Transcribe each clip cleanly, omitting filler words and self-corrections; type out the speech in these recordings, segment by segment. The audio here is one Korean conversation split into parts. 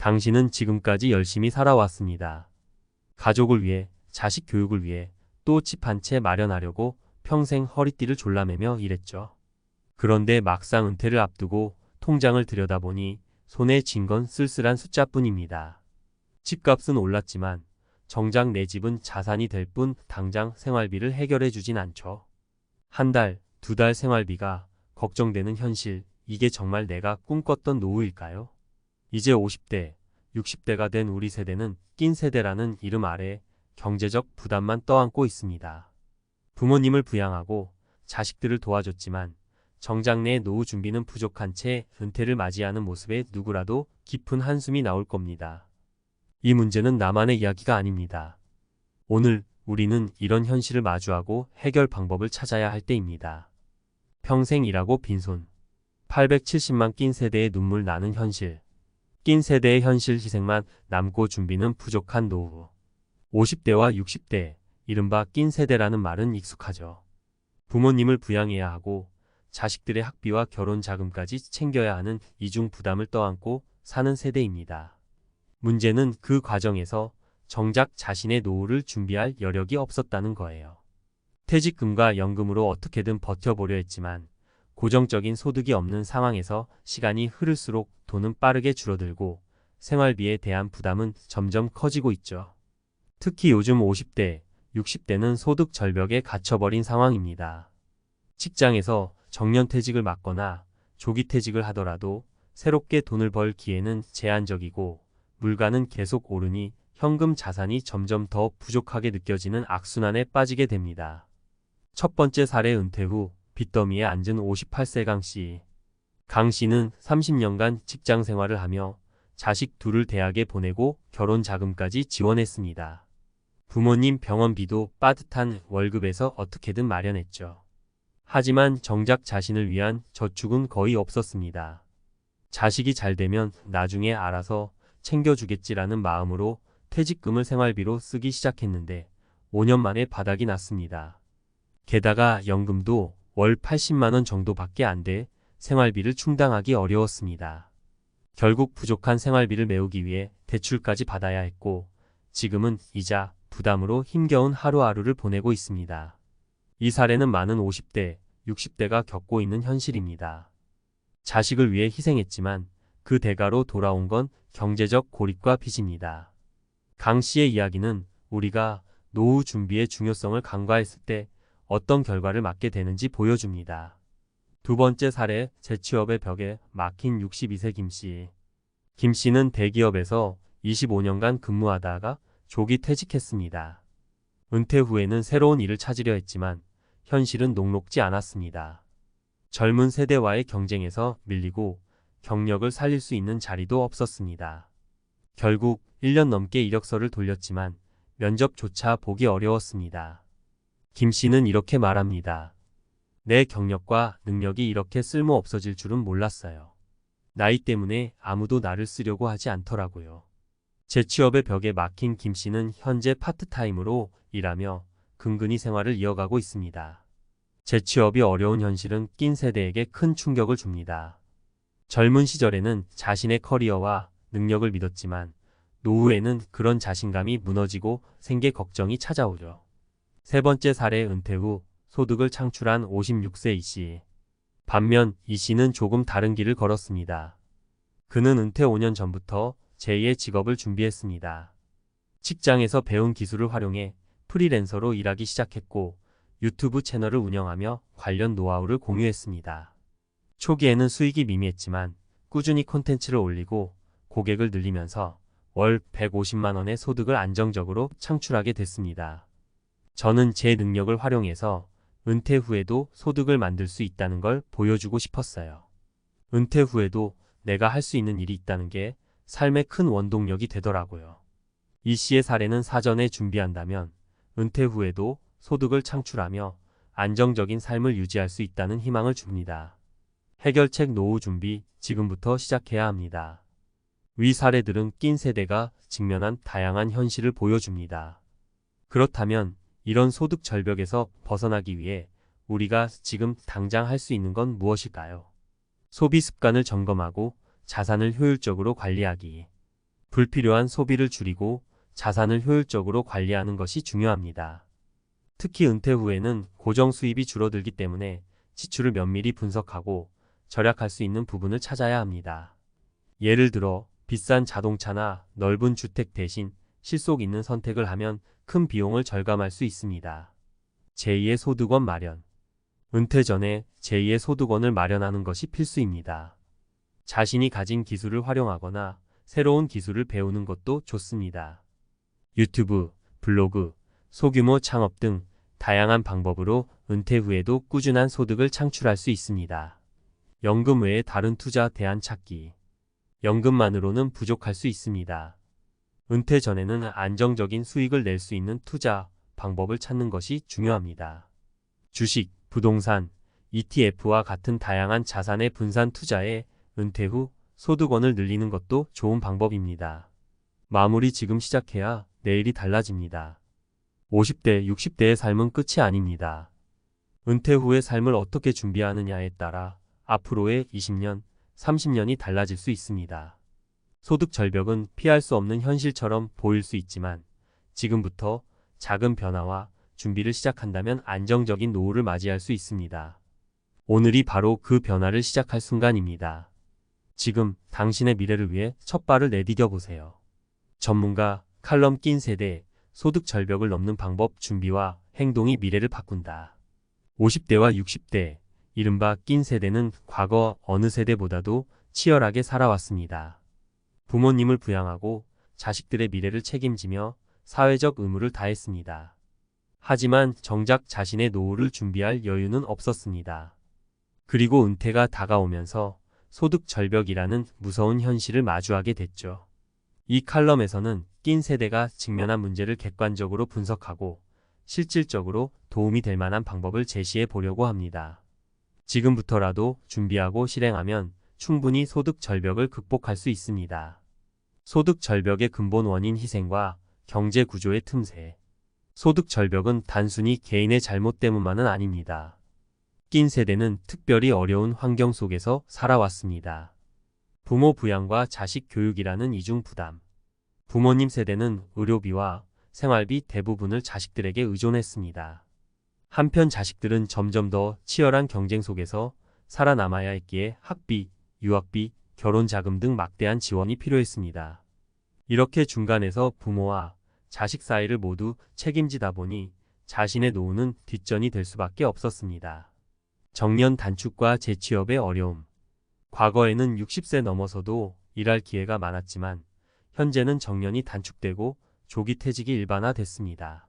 당신은 지금까지 열심히 살아왔습니다. 가족을 위해, 자식 교육을 위해 또 집 한 채 마련하려고 평생 허리띠를 졸라매며 일했죠. 그런데 막상 은퇴를 앞두고 통장을 들여다보니 손에 쥔 건 쓸쓸한 숫자뿐입니다. 집값은 올랐지만 정작 내 집은 자산이 될 뿐 당장 생활비를 해결해 주진 않죠. 한 달, 두 달 생활비가 걱정되는 현실, 이게 정말 내가 꿈꿨던 노후일까요? 이제 50대, 60대가 된 우리 세대는 낀 세대라는 이름 아래 경제적 부담만 떠안고 있습니다. 부모님을 부양하고 자식들을 도와줬지만 정작 내 노후 준비는 부족한 채 은퇴를 맞이하는 모습에 누구라도 깊은 한숨이 나올 겁니다. 이 문제는 나만의 이야기가 아닙니다. 오늘 우리는 이런 현실을 마주하고 해결 방법을 찾아야 할 때입니다. 평생 일하고 빈손. 870만 낀 세대의 눈물 나는 현실. 낀 세대의 현실 희생만 남고 준비는 부족한 노후. 50대와 60대, 이른바 낀 세대라는 말은 익숙하죠. 부모님을 부양해야 하고 자식들의 학비와 결혼 자금까지 챙겨야 하는 이중 부담을 떠안고 사는 세대입니다. 문제는 그 과정에서 정작 자신의 노후를 준비할 여력이 없었다는 거예요. 퇴직금과 연금으로 어떻게든 버텨보려 했지만 고정적인 소득이 없는 상황에서 시간이 흐를수록 돈은 빠르게 줄어들고 생활비에 대한 부담은 점점 커지고 있죠. 특히 요즘 50대, 60대는 소득 절벽에 갇혀버린 상황입니다. 직장에서 정년퇴직을 맞거나 조기퇴직을 하더라도 새롭게 돈을 벌 기회는 제한적이고 물가는 계속 오르니 현금 자산이 점점 더 부족하게 느껴지는 악순환에 빠지게 됩니다. 첫 번째 사례 은퇴 후 빚더미에 앉은 58세 강 씨. 강 씨는 30년간 직장 생활을 하며 자식 둘을 대학에 보내고 결혼 자금까지 지원했습니다. 부모님 병원비도 빠듯한 월급에서 어떻게든 마련했죠. 하지만 정작 자신을 위한 저축은 거의 없었습니다. 자식이 잘 되면 나중에 알아서 챙겨주겠지라는 마음으로 퇴직금을 생활비로 쓰기 시작했는데 5년 만에 바닥이 났습니다. 게다가 연금도 월 80만 원 정도밖에 안 돼 생활비를 충당하기 어려웠습니다. 결국 부족한 생활비를 메우기 위해 대출까지 받아야 했고 지금은 이자, 부담으로 힘겨운 하루하루를 보내고 있습니다. 이 사례는 많은 50대, 60대가 겪고 있는 현실입니다. 자식을 위해 희생했지만 그 대가로 돌아온 건 경제적 고립과 빚입니다. 강 씨의 이야기는 우리가 노후 준비의 중요성을 간과했을 때 어떤 결과를 맞게 되는지 보여줍니다. 두 번째 사례, 재취업의 벽에 막힌 62세 김 씨. 김 씨는 대기업에서 25년간 근무하다가 조기 퇴직했습니다. 은퇴 후에는 새로운 일을 찾으려 했지만 현실은 녹록지 않았습니다. 젊은 세대와의 경쟁에서 밀리고 경력을 살릴 수 있는 자리도 없었습니다. 결국 1년 넘게 이력서를 돌렸지만 면접조차 보기 어려웠습니다. 김 씨는 이렇게 말합니다. 내 경력과 능력이 이렇게 쓸모 없어질 줄은 몰랐어요. 나이 때문에 아무도 나를 쓰려고 하지 않더라고요. 재취업의 벽에 막힌 김 씨는 현재 파트타임으로 일하며 근근히 생활을 이어가고 있습니다. 재취업이 어려운 현실은 낀 세대에게 큰 충격을 줍니다. 젊은 시절에는 자신의 커리어와 능력을 믿었지만 노후에는 그런 자신감이 무너지고 생계 걱정이 찾아오죠. 세 번째 사례 은퇴 후 소득을 창출한 56세 이 씨. 반면 이 씨는 조금 다른 길을 걸었습니다. 그는 은퇴 5년 전부터 제2의 직업을 준비했습니다. 직장에서 배운 기술을 활용해 프리랜서로 일하기 시작했고 유튜브 채널을 운영하며 관련 노하우를 공유했습니다. 초기에는 수익이 미미했지만 꾸준히 콘텐츠를 올리고 고객을 늘리면서 월 150만 원의 소득을 안정적으로 창출하게 됐습니다. 저는 제 능력을 활용해서 은퇴 후에도 소득을 만들 수 있다는 걸 보여주고 싶었어요. 은퇴 후에도 내가 할 수 있는 일이 있다는 게 삶의 큰 원동력이 되더라고요. 이 씨의 사례는 사전에 준비한다면 은퇴 후에도 소득을 창출하며 안정적인 삶을 유지할 수 있다는 희망을 줍니다. 해결책 노후 준비, 지금부터 시작해야 합니다. 위 사례들은 낀 세대가 직면한 다양한 현실을 보여줍니다. 그렇다면 이런 소득 절벽에서 벗어나기 위해 우리가 지금 당장 할 수 있는 건 무엇일까요? 소비 습관을 점검하고 자산을 효율적으로 관리하기. 불필요한 소비를 줄이고 자산을 효율적으로 관리하는 것이 중요합니다. 특히 은퇴 후에는 고정 수입이 줄어들기 때문에 지출을 면밀히 분석하고 절약할 수 있는 부분을 찾아야 합니다. 예를 들어 비싼 자동차나 넓은 주택 대신 실속 있는 선택을 하면 큰 비용을 절감할 수 있습니다. 제2의 소득원 마련. 은퇴 전에 제2의 소득원을 마련하는 것이 필수입니다. 자신이 가진 기술을 활용하거나 새로운 기술을 배우는 것도 좋습니다. 유튜브, 블로그, 소규모 창업 등 다양한 방법으로 은퇴 후에도 꾸준한 소득을 창출할 수 있습니다. 연금 외에 다른 투자 대안 찾기. 연금만으로는 부족할 수 있습니다. 은퇴 전에는 안정적인 수익을 낼 수 있는 투자 방법을 찾는 것이 중요합니다. 주식, 부동산, ETF와 같은 다양한 자산의 분산 투자에 은퇴 후 소득원을 늘리는 것도 좋은 방법입니다. 마무리 지금 시작해야 내일이 달라집니다. 50대, 60대의 삶은 끝이 아닙니다. 은퇴 후의 삶을 어떻게 준비하느냐에 따라 앞으로의 20년, 30년이 달라질 수 있습니다. 소득 절벽은 피할 수 없는 현실처럼 보일 수 있지만 지금부터 작은 변화와 준비를 시작한다면 안정적인 노후를 맞이할 수 있습니다. 오늘이 바로 그 변화를 시작할 순간입니다. 지금 당신의 미래를 위해 첫 발을 내디뎌 보세요. 전문가 칼럼 낀 세대 소득 절벽을 넘는 방법 준비와 행동이 미래를 바꾼다. 50대와 60대 이른바 낀 세대는 과거 어느 세대보다도 치열하게 살아왔습니다. 부모님을 부양하고 자식들의 미래를 책임지며 사회적 의무를 다했습니다. 하지만 정작 자신의 노후를 준비할 여유는 없었습니다. 그리고 은퇴가 다가오면서 소득 절벽이라는 무서운 현실을 마주하게 됐죠. 이 칼럼에서는 낀 세대가 직면한 문제를 객관적으로 분석하고 실질적으로 도움이 될 만한 방법을 제시해 보려고 합니다. 지금부터라도 준비하고 실행하면 충분히 소득 절벽을 극복할 수 있습니다. 소득 절벽의 근본 원인 희생과 경제 구조의 틈새. 소득 절벽은 단순히 개인의 잘못 때문만은 아닙니다. 낀 세대는 특별히 어려운 환경 속에서 살아왔습니다. 부모 부양과 자식 교육이라는 이중 부담. 부모님 세대는 의료비와 생활비 대부분을 자식들에게 의존했습니다. 한편 자식들은 점점 더 치열한 경쟁 속에서 살아남아야 했기에 학비, 유학비, 결혼 자금 등 막대한 지원이 필요했습니다. 이렇게 중간에서 부모와 자식 사이를 모두 책임지다 보니 자신의 노후는 뒷전이 될 수밖에 없었습니다. 정년 단축과 재취업의 어려움. 과거에는 60세 넘어서도 일할 기회가 많았지만 현재는 정년이 단축되고 조기 퇴직이 일반화됐습니다.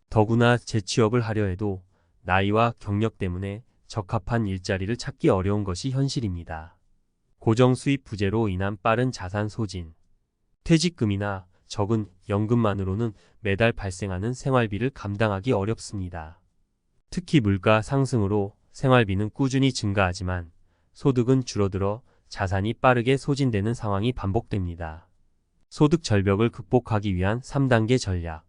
더구나 재취업을 하려 해도 나이와 경력 때문에 적합한 일자리를 찾기 어려운 것이 현실입니다. 고정 수입 부재로 인한 빠른 자산 소진. 퇴직금이나 적은 연금만으로는 매달 발생하는 생활비를 감당하기 어렵습니다. 특히 물가 상승으로 생활비는 꾸준히 증가하지만 소득은 줄어들어 자산이 빠르게 소진되는 상황이 반복됩니다. 소득 절벽을 극복하기 위한 3단계 전략.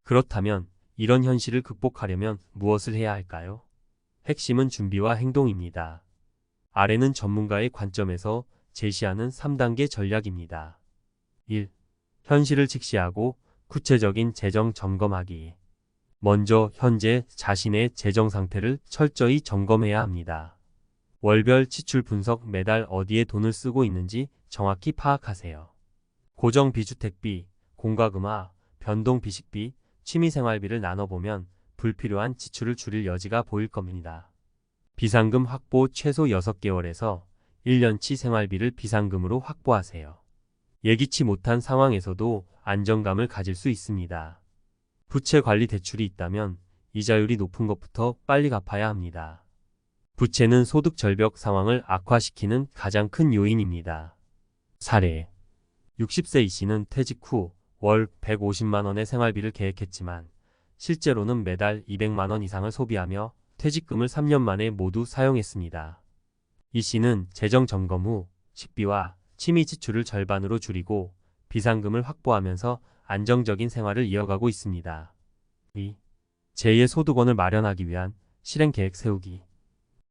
그렇다면 이런 현실을 극복하려면 무엇을 해야 할까요? 핵심은 준비와 행동입니다. 아래는 전문가의 관점에서 제시하는 3단계 전략입니다. 1. 현실을 직시하고 구체적인 재정 점검하기. 먼저 현재 자신의 재정 상태를 철저히 점검해야 합니다. 월별 지출 분석, 매달 어디에 돈을 쓰고 있는지 정확히 파악하세요. 고정 비주택비, 공과금화, 변동 비식비, 취미생활비를 나눠보면 불필요한 지출을 줄일 여지가 보일 겁니다. 비상금 확보 최소 6개월에서 1년치 생활비를 비상금으로 확보하세요. 예기치 못한 상황에서도 안정감을 가질 수 있습니다. 부채 관리 대출이 있다면 이자율이 높은 것부터 빨리 갚아야 합니다. 부채는 소득 절벽 상황을 악화시키는 가장 큰 요인입니다. 사례. 60세 이 씨는 퇴직 후 월 150만 원의 생활비를 계획했지만 실제로는 매달 200만 원 이상을 소비하며 퇴직금을 3년 만에 모두 사용했습니다. 이 씨는 재정 점검 후 식비와 취미 지출을 절반으로 줄이고 비상금을 확보하면서 안정적인 생활을 이어가고 있습니다. 2. 제2의 소득원을 마련하기 위한 실행 계획 세우기.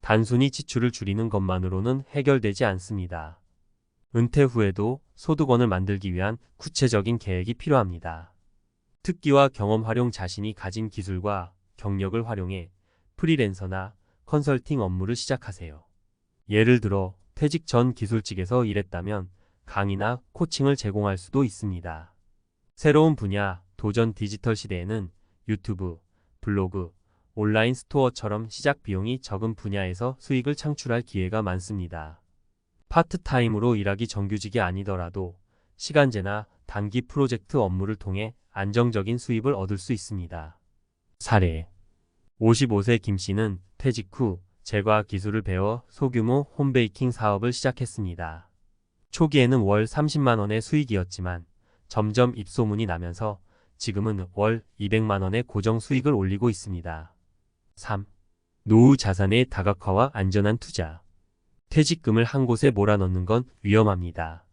단순히 지출을 줄이는 것만으로는 해결되지 않습니다. 은퇴 후에도 소득원을 만들기 위한 구체적인 계획이 필요합니다. 특기와 경험 활용 자신이 가진 기술과 경력을 활용해 프리랜서나 컨설팅 업무를 시작하세요. 예를 들어 퇴직 전 기술직에서 일했다면 강의나 코칭을 제공할 수도 있습니다. 새로운 분야, 도전 디지털 시대에는 유튜브, 블로그, 온라인 스토어처럼 시작 비용이 적은 분야에서 수익을 창출할 기회가 많습니다. 파트타임으로 일하기 정규직이 아니더라도 시간제나 단기 프로젝트 업무를 통해 안정적인 수입을 얻을 수 있습니다. 사례 55세 김 씨는 퇴직 후 제과 기술을 배워 소규모 홈베이킹 사업을 시작했습니다. 초기에는 월 30만 원의 수익이었지만 점점 입소문이 나면서 지금은 월 200만 원의 고정 수익을 올리고 있습니다. 3. 노후 자산의 다각화와 안전한 투자. 퇴직금을 한 곳에 몰아넣는 건 위험합니다.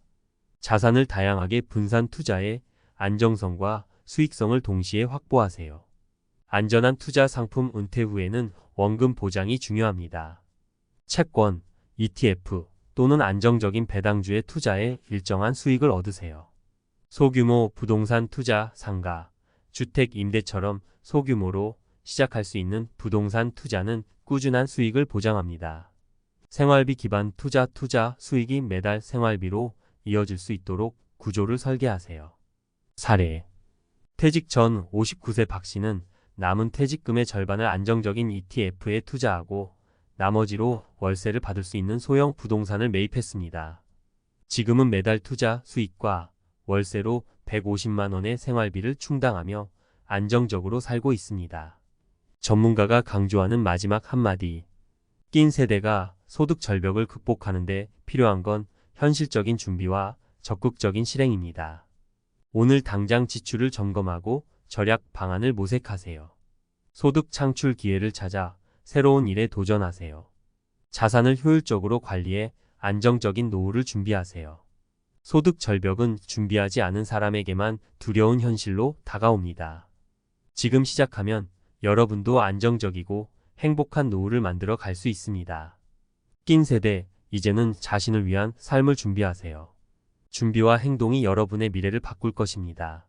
자산을 다양하게 분산 투자해 안정성과 수익성을 동시에 확보하세요. 안전한 투자 상품 은퇴 후에는 원금 보장이 중요합니다. 채권, ETF 또는 안정적인 배당주에 투자해 일정한 수익을 얻으세요. 소규모 부동산 투자, 상가, 주택 임대처럼 소규모로 시작할 수 있는 부동산 투자는 꾸준한 수익을 보장합니다. 생활비 기반 투자 수익이 매달 생활비로 이어질 수 있도록 구조를 설계하세요. 사례 퇴직 전 59세 박 씨는 남은 퇴직금의 절반을 안정적인 ETF에 투자하고 나머지로 월세를 받을 수 있는 소형 부동산을 매입했습니다. 지금은 매달 투자 수익과 월세로 150만 원의 생활비를 충당하며 안정적으로 살고 있습니다. 전문가가 강조하는 마지막 한마디. 낀 세대가 소득 절벽을 극복하는 데 필요한 건 현실적인 준비와 적극적인 실행입니다. 오늘 당장 지출을 점검하고 절약 방안을 모색하세요. 소득 창출 기회를 찾아 새로운 일에 도전하세요. 자산을 효율적으로 관리해 안정적인 노후를 준비하세요. 소득 절벽은 준비하지 않은 사람에게만 두려운 현실로 다가옵니다. 지금 시작하면 여러분도 안정적이고 행복한 노후를 만들어 갈 수 있습니다. 낀 세대, 이제는 자신을 위한 삶을 준비하세요. 준비와 행동이 여러분의 미래를 바꿀 것입니다.